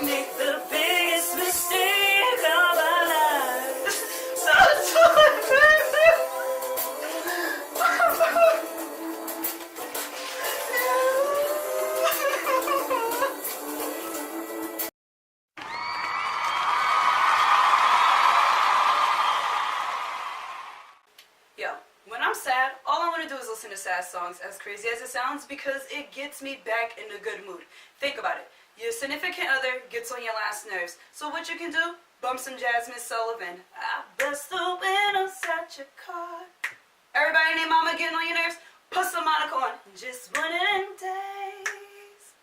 make the biggest mistake of our lives. So Yo, when I'm sad, all I want to do is listen to sad songs, as crazy as it sounds, because it gets me back in a good mood. Think about it. Your significant other gets on your last nerves. So what you can do? Bump some Jasmine Sullivan. I bust the windows at your car. Everybody and their mama getting on your nerves? Put some Monica on. Just one of them days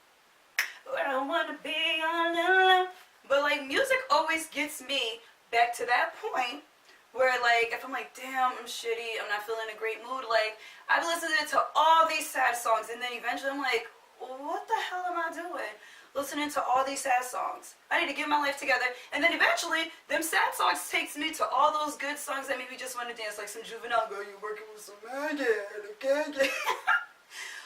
where I want to be all alone. But like, music always gets me back to that point where like, if I'm like, damn, I'm shitty, I'm not feeling a great mood, like, I've listened to all these sad songs, and then eventually I'm like, what the hell am I doing? Listening to all these sad songs. I need to get my life together. And then eventually, them sad songs takes me to all those good songs that make me just want to dance, like some Juvenile, girl, you working with some man, okay?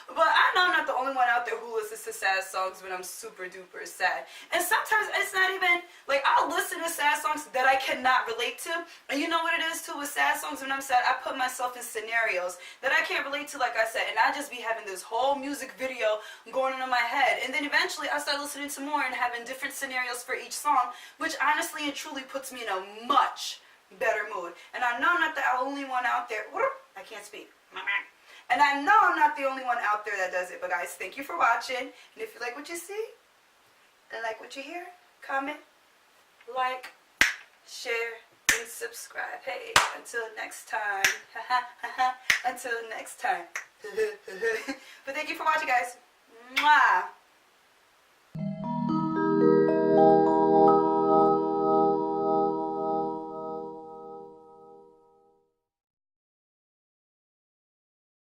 But I know I'm not the only one out there who listens to sad songs when I'm super duper sad. And sometimes it's not even, like, I'll listen to sad songs that I cannot relate to. And you know what it is too with sad songs when I'm sad? I put myself in scenarios that I can't relate to, like I said. And I just be having this whole music video going on in my head. And then eventually I start listening to more and having different scenarios for each song, which honestly and truly puts me in a much better mood. And I know I'm not the only one out there. I can't speak. And I know I'm not the only one out there that does it. But guys, thank you for watching. And if you like what you see and like what you hear, comment, like, share, and subscribe. Hey, until next time. Until next time. But thank you for watching, guys. Mwah.